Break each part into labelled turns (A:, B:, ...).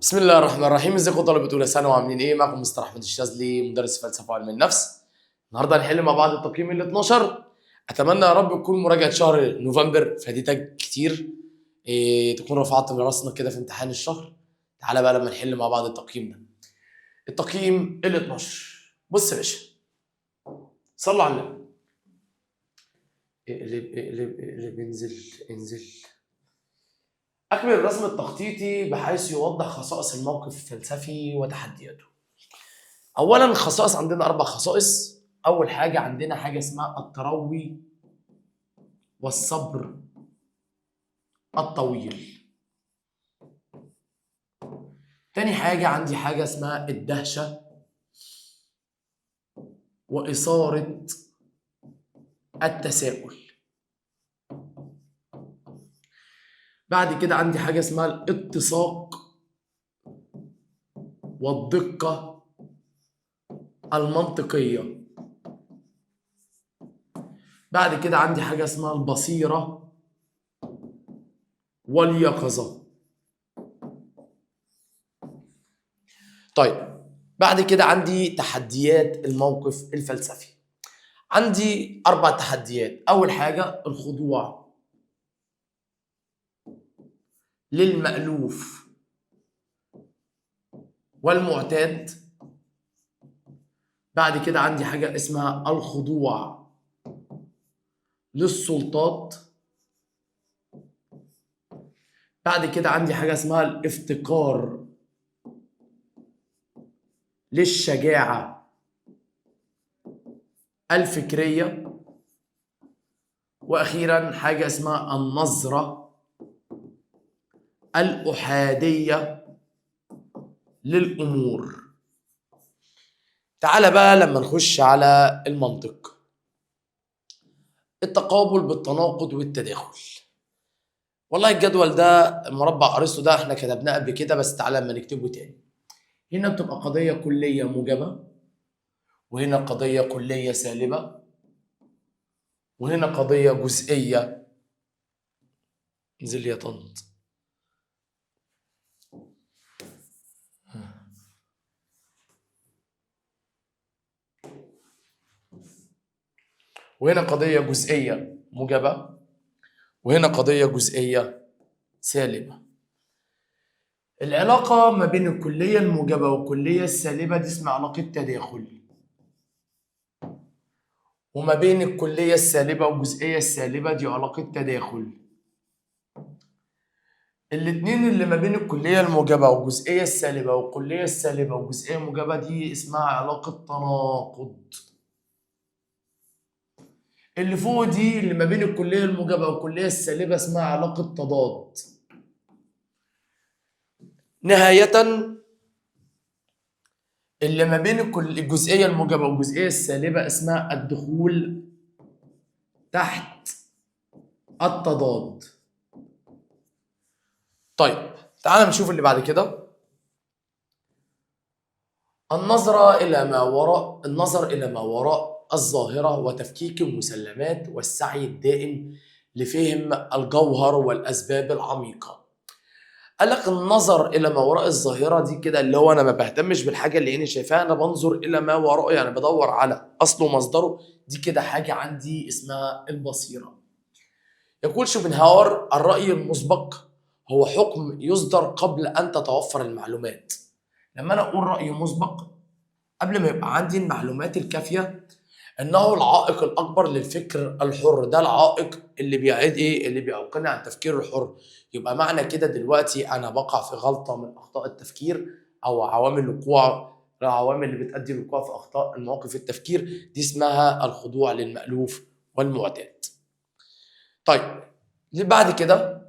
A: بسم الله الرحمن الرحيم. ازيكم طلبة اولى ثانوي عاملين ايه؟ معكم مستر احمد الشاذلي مدرس فلسفة وعلم النفس. النهارده هنحل مع بعض التقييم ال 12. اتمنى يا رب تكون مراجعة شهر نوفمبر فادتك كتير، تكون رفعت من راسنا كده في امتحان الشهر. تعالى بقى لما نحل مع بعض التقييم ده. التقييم ال 12. بص يا باشا، صلوا على النبي. اقلب انزل. أكمل الرسم التخطيطي بحيث يوضح خصائص الموقف الفلسفي وتحدياته. أولاً خصائص، عندنا 4 خصائص. أول حاجة عندنا حاجة اسمها التروي والصبر الطويل. تاني حاجة عندي حاجة اسمها الدهشة وإثارة التساؤل. بعد كده عندي حاجة اسمها الاتساق والدقة المنطقية. بعد كده عندي حاجة اسمها البصيرة واليقظة. طيب، بعد كده عندي تحديات الموقف الفلسفي. عندي 4 تحديات. أول حاجة الخضوع للمألوف والمعتاد. بعد كده عندي حاجة اسمها الخضوع للسلطات. بعد كده عندي حاجة اسمها الافتقار للشجاعة الفكرية. وأخيرا حاجة اسمها النظرة الأحادية للأمور. تعال بقى لما نخش على المنطق. التقابل بالتناقض والتداخل. والله الجدول ده مربع ارسطو ده احنا كتبناه قبل كده، بس تعالى لما نكتبه تاني. هنا بتبقى قضية كلية موجبة، وهنا قضية كلية سالبة، وهنا قضية جزئية. انزل يا طنط. وهنا قضية جزئية موجبة، وهنا قضية جزئية سالبة. العلاقة ما بين الكلية الموجبة والكلية السالبة دي اسمها علاقة تداخل، وما بين الكلية السالبة والجزئية السالبة دي علاقة تداخل. الاتنين اللي ما بين الكلية الموجبة والجزئية السالبة والكلية السالبة والجزئية الموجبة دي اسمها علاقة تناقض. اللي فوق دي اللي ما بين الكلية الموجبة والكلية السالبة اسمها علاقة تضاد. نهاية اللي ما بين الجزئية الموجبة والجزئية السالبة اسمها الدخول تحت التضاد. طيب تعال نشوف اللي بعد كده. النظر إلى ما وراء الظاهرة وتفكيك المسلمات والسعي الدائم لفهم الجوهر والأسباب العميقة. قال لك النظر إلى ما وراء الظاهرة دي كده اللي هو أنا ما بهتمش بالحاجة اللي عيني شايفاها، أنا بنظر إلى ما وراءه، يعني بدور على أصله ومصدره. دي كده حاجة عندي اسمها البصيرة. يقول شوبنهاور الرأي المسبق هو حكم يصدر قبل أن تتوفر المعلومات. لما أنا أقول رأي مسبق قبل ما يبقى عندي المعلومات الكافية، انه العائق الاكبر للفكر الحر. ده العائق اللي بيعيد ايه؟ اللي بيعوقني عن التفكير الحر. يبقى معنى كده دلوقتي انا بقع في غلطة من اخطاء التفكير، او العوامل اللي بتؤدي للوقوع في اخطاء المواقف التفكير دي اسمها الخضوع للمألوف والمعتاد. طيب بعد كده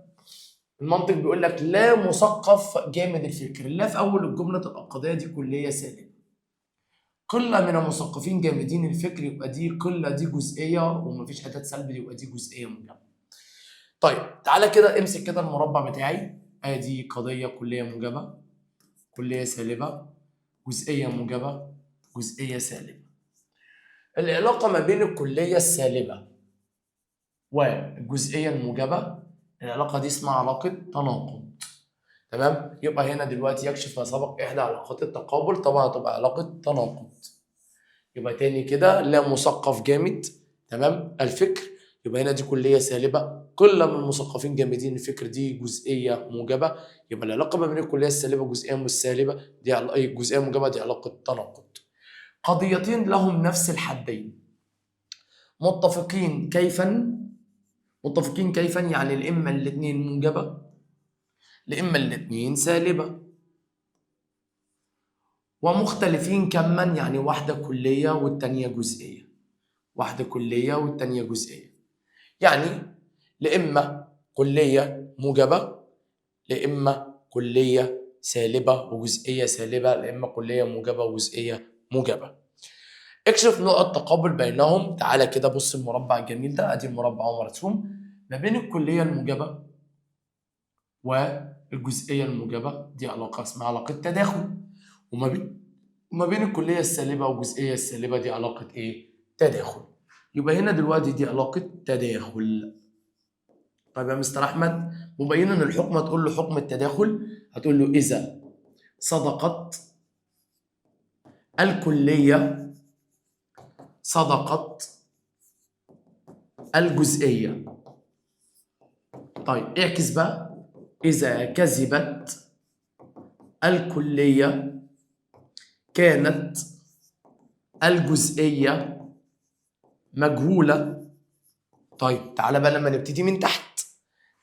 A: المنطق بيقول لك لا مثقف جامد الفكر. لا في اول الجملة تبقى القضية دي كلية سالبة. قلة من المثقفين جامدين الفكر، يبقى دي قلة، دي جزئية، ومفيش أداة سلب يبقى دي جزئية موجبة. طيب تعالى كده امسك كده المربع بتاعي. ادي قضية كلية موجبة، كلية سالبة، جزئية موجبة، جزئية سالبة. العلاقة ما بين الكلية السالبة والجزئية الموجبة، العلاقة دي اسمها علاقة تناقض. تمام؟ يبقى هنا دلوقتي يكشف ما سبق إحدى علاقات التقابل، طبعا هتبقى علاقة تناقض. يبقى تاني كده لا مثقف جامد، تمام؟ الفكر، يبقى هنا دي كلية سالبة، كل من المثقفين جامدين الفكر دي جزئية موجبة، يبقى العلاقة ما بين الكلية السالبة والجزئية السالبة دي جزئية موجبة، دي علاقة تناقض. قضيتين لهم نفس الحدين متفقين كيفا، متفقين كيفا يعني إما الاتنين موجبة لإما الاتنين سالبة، ومختلفين كما يعني واحدة كلية والتانية جزئية، واحدة كلية والتانية جزئية، يعني لإما كلية موجبة لإما كلية سالبة وجزئية سالبة، لإما كلية موجبة وجزئية موجبة. اكشف نقط تقابل بينهم. تعالى كده بص المربع الجميل ده، ادي المربع اهو مرسوم ما بين الكلية الموجبة والجزئية الموجبة، دي علاقة اسمها علاقة تداخل، وما بين الكلية السالبة والجزئية السالبة دي علاقة ايه؟ تداخل. يبقى هنا دلوقتي دي علاقة تداخل. طيب يا مستر احمد مبين ان الحكم هتقول له حكم التداخل، هتقول له اذا صدقت الكلية صدقت الجزئية. طيب اعكس بقى، إذا كذبت الكلية كانت الجزئية مجهولة. طيب تعالى بقى لما نبتدي من تحت،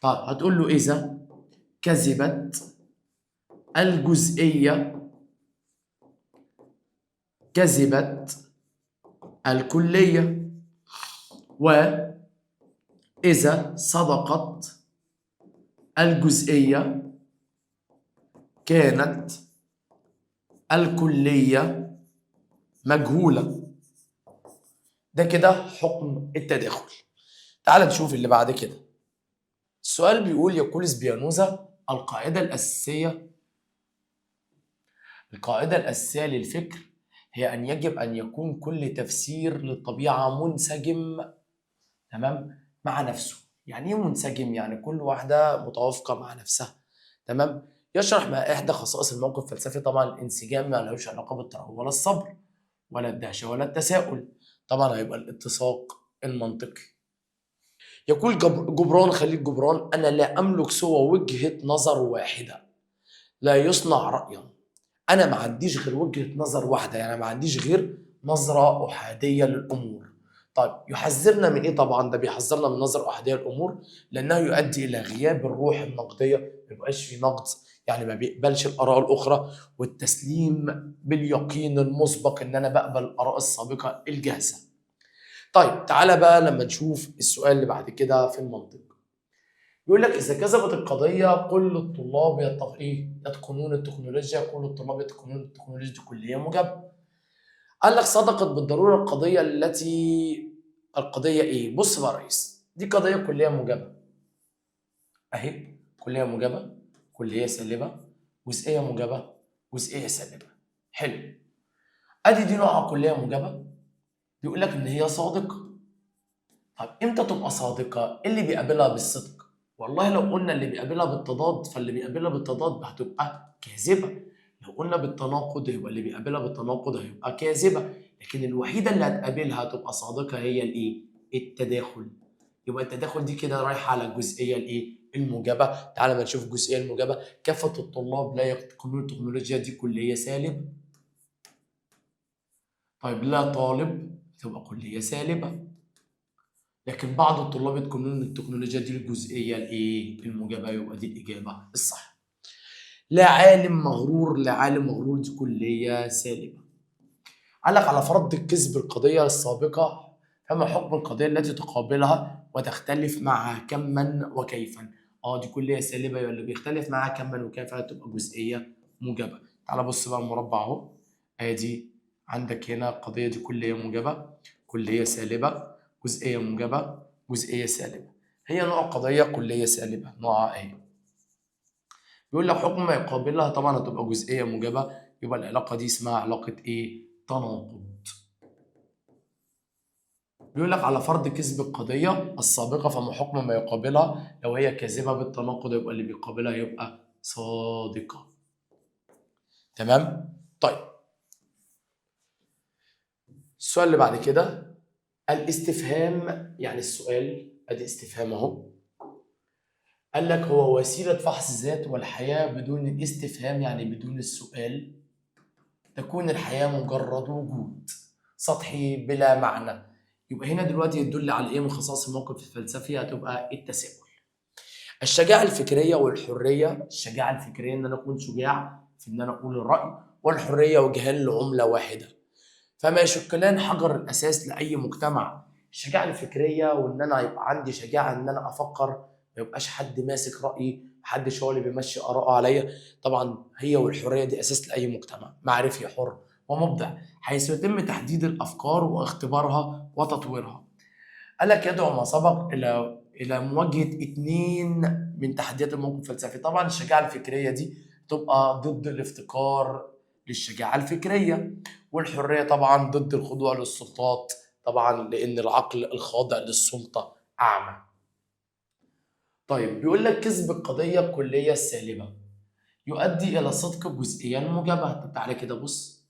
A: طيب هتقول له إذا كذبت الجزئية كذبت الكلية، وإذا صدقت الجزئية كانت الكلية مجهولة. ده كده حكم التداخل. تعال نشوف اللي بعد كده. السؤال بيقول يقول سبيانوزا القاعدة الأساسية للفكر هي أن يجب أن يكون كل تفسير للطبيعة منسجم، تمام، مع نفسه. يعني إيه منسجم؟ يعني كل واحدة متوافقة مع نفسها، تمام. يشرح ما إحدى خصائص الموقف الفلسفي. طبعا الانسجام ما لهوش علاقة بالترهب ولا الصبر ولا الدهشة ولا التساؤل، طبعا هيبقى الاتساق المنطقي. يقول جبران خليل جبران أنا لا أملك سوى وجهة نظر واحدة لا يصنع رأيا. أنا ما عنديش غير وجهة نظر واحدة، يعني ما عنديش غير نظرة أحادية للأمور. طيب يحذرنا من إيه؟ طبعا ده بيحذرنا من نظرة أحادية للأمور لأنه يؤدي إلى غياب الروح النقدية، ما يبقاش في نقد، يعني ما بيقبلش الآراء الأخرى، والتسليم باليقين المسبق إن أنا بقبل الآراء السابقة الجاهزة. طيب تعالى بقى لما نشوف السؤال اللي بعد كده في المنطق. يقول لك إذا كذبت القضية كل الطلاب يتقنون التكنولوجيا، كل الطلاب يتقنون التكنولوجيا دي كلية موجبة. قال لك صدقت بالضرورة القضية القضية إيه؟ بص بقى يا ريس، دي قضية كلية موجبة أهي، كلية موجبة، كلية سالبة، جزئية موجبة، جزئية سالبة. حلو. أدي دي نوعها كلية موجبة، بيقول لك إن هي صادقة. طب إمتى تبقى صادقة؟ إيه اللي بيقابلها بالصدق؟ والله لو قلنا اللي بيقابلها بالتضاد فاللي بيقابلها بالتضاد هتبقى كاذبة. لو قلنا بالتناقض يبقى اللي بيقابلها بالتناقض هيبقى كاذبة. لكن الوحيدة اللي هتقابلها هتبقى صادقة هي الإيه؟ التداخل. يبقى التداخل دي كده رايحة على الجزئية الإيه؟ الموجبة. تعالى ما نشوف الجزئية الموجبة. كافة الطلاب لا يتقنون التكنولوجيا دي كلية سالبة. طيب لا طالب تبقى كلية سالبة. لكن بعض الطلاب يتقنون التكنولوجيا دي الجزئيه الايه؟ الموجبه، يبقى دي الاجابه الصح. لا عالم مغرور، لا عالم مغرور دي كليه سالبه. قال لك على فرض كذب القضيه السابقه فما حكم القضيه التي تقابلها وتختلف معها كما وكيفا؟ دي كليه سالبه، يبقى اللي بيختلف معاها كما وكيفا تبقى جزئيه موجبه. تعال بص بقى المربع اهو، ادي عندك هنا القضيه دي كليه موجبه، كليه سالبه، جزئيه موجبه، جزئيه سالبه. هي نوع قضيه كليه سالبه، نوعها ايه؟ بيقول لك حكم ما يقابلها طبعا هتبقى جزئيه موجبه، يبقى العلاقه دي اسمها علاقه ايه؟ تناقض. بيقول لك على فرض كذب القضيه السابقه فما حكم ما يقابلها؟ لو هي كاذبه بالتناقض يبقى اللي بيقابلها يبقى صادقة. تمام؟ طيب السؤال اللي بعد كده الاستفهام، يعني السؤال ادي استفهام اهو. قال لك هو وسيلة فحص ذات والحياة بدون الاستفهام يعني بدون السؤال تكون الحياة مجرد وجود سطحي بلا معنى. يبقى هنا دلوقتي يدل على ايه من خصائص الموقف الفلسفي؟ هتبقى التساؤل. الشجاعة الفكرية والحرية، الشجاعة الفكرية ان انا اكون شجاع في ان انا اقول الرأي، والحرية وجهان لعملة واحدة، فما يشكلان حجر الاساس لاي مجتمع. الشجاعة الفكرية وان انا يبقى عندي شجاعة ان انا افكر، ما يبقاش حد ماسك رأيي، محدش هو اللي بيمشي آراءه عليا. طبعا هي والحرية دي اساس لاي مجتمع معرفي حر ومبدع، حيث يتم تحديد الافكار واختبارها وتطويرها. قال لك يدعو ما سبق الى مواجهه اثنين من تحديات الموقف الفلسفي. طبعا الشجاعه الفكريه دي تبقى ضد الافتقار للشجاعه الفكريه، والحريه طبعا ضد الخضوع للسلطات، طبعا لان العقل الخاضع للسلطه اعمى. طيب بيقول لك كذب القضيه الكليه السالبه يؤدي الى صدق جزئيا موجبه. طب تعالى كده بص،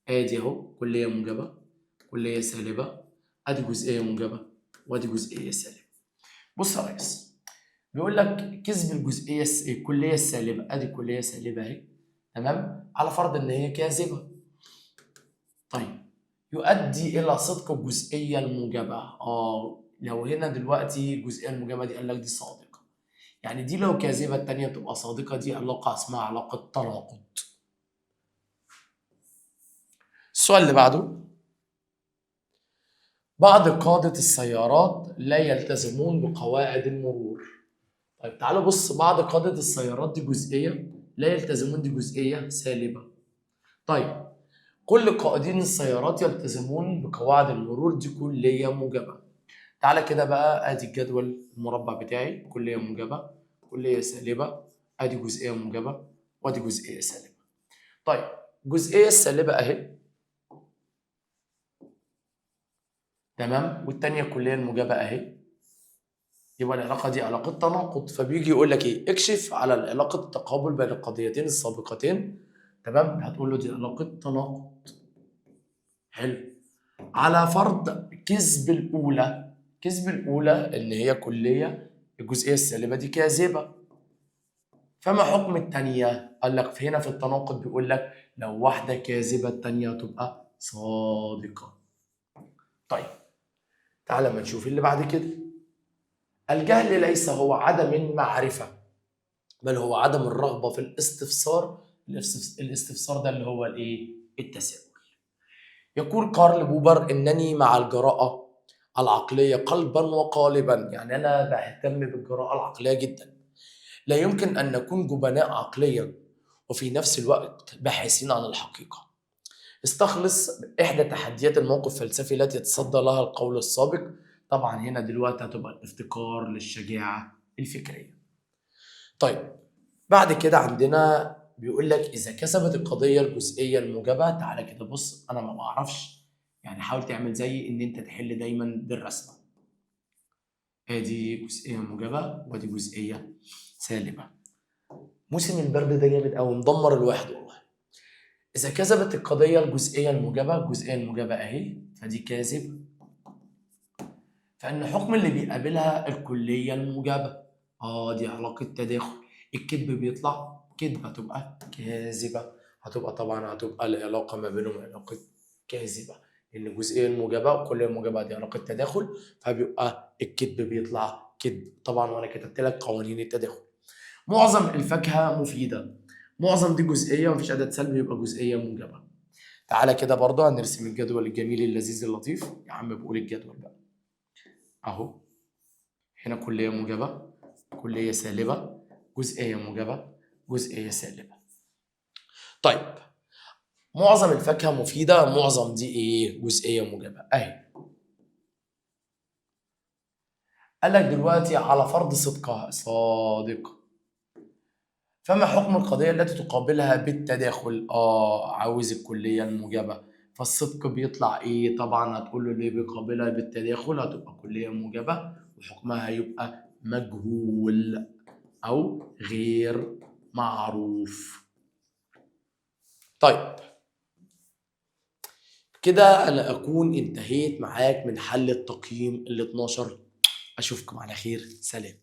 A: ادي اهو كليه موجبه، كليه سالبه، ادي جزئيه موجبه وادي جزئيه سالبه. بص يا ريس، بيقول لك كذب الجزئيه الكليه السالبه، ادي كليه سالبه اهي، تمام، على فرض ان هي كاذبه. طيب يؤدي الى صدق الجزئيه الموجبه. لو هنا دلوقتي الجزئيه الموجبه دي قال لك دي صادقه، يعني دي لو كاذبه الثانيه تبقى صادقه، دي علاقه اسمها علاقه تناقض. السؤال اللي بعده، بعض قادة السيارات لا يلتزمون بقواعد المرور. طيب تعالوا بص، بعض قادة السيارات دي جزئية، لا يلتزمون دي جزئية سالبة. طيب كل قائدين السيارات يلتزمون بقواعد المرور دي كلية موجبة. تعالى كده بقى، ادي الجدول المربع بتاعي، كلية موجبة، كلية سالبة، ادي جزئية موجبة وادي جزئية سالبة. طيب الجزئية السالبة اهي، تمام، والتانية الكلية الموجبة اهي، يبقى العلاقة دي علاقة تناقض. فبيجي يقول لك ايه؟ اكشف على علاقة التقابل بين القضيتين السابقتين، تمام، هتقول له دي علاقة تناقض. حلو. على فرض كذب الأولى، كذب الأولى إن هي كلية، الجزئية السالبة دي كاذبة، فما حكم التانية؟ قال لك هنا في التناقض بيقول لك لو واحدة كاذبة التانية تبقى صادقة. طيب تعالى ما نشوف اللي بعد كده. الجهل ليس هو عدم المعرفة، بل هو عدم الرغبة في الاستفسار. الاستفسار ده اللي هو الايه؟ التساؤل. يقول كارل بوبر انني مع الجراءة العقلية قلبا وقالبا، يعني انا بهتم بالجراءة العقلية جدا. لا يمكن ان نكون جبناء عقليا وفي نفس الوقت باحثين عن الحقيقة. استخلص احدى تحديات الموقف الفلسفي التي يتصدى لها القول السابق. طبعا هنا دلوقتي هتبقى الافتقار للشجاعة الفكرية. طيب بعد كده عندنا بيقول لك اذا كسبت القضيه الجزئيه الموجبه. تعالى كده بص، انا ما بعرفش، يعني حاول تعمل زي ان انت تحل دايما بالرسمه. ادي جزئيه موجبه وادي جزئيه سالبه. موسم البرد ده جامد قوي، مدمر الواحد والله. اذا كسبت القضيه الجزئيه الموجبه، الجزئيه الموجبه اهي، فدي كاذبه، فان حكم اللي بيقابلها الكليه الموجبه. دي علاقه تداخل، الكذب بيطلع كذب، هتبقى كاذبه، هتبقى طبعا هتبقى العلاقه ما بينهم علاقه كاذبه، لان الجزئيه الموجبه والكليه الموجبه دي علاقه تداخل، فبيبقى الكذب بيطلع كذب طبعا، وانا كتبت لك قوانين التداخل. معظم الفاكهه مفيده، معظم دي جزئيه ومفيش اداه سلب، يبقى جزئيه موجبه. تعالى كده برضه هنرسم الجدول الجميل اللذيذ اللطيف. يا عم بقول الجدول بقى اهو، هنا كلية موجبة، كلية سالبة، جزئية موجبة، جزئية سالبة. طيب معظم الفاكهة مفيدة، معظم دي ايه؟ جزئية موجبة اهي. قال لك دلوقتي على فرض صدقها صادق، فما حكم القضية التي تقابلها بالتداخل؟ عاوز الكلية الموجبة، فالصدق بيطلع ايه؟ طبعا هتقول له اللي بيقابلها بالتداخل هتبقى كلية موجبة وحكمها هيبقى مجهول او غير معروف. طيب كده أنا أكون انتهيت معاك من حل التقييم ال 12. أشوفكم على خير، سلام.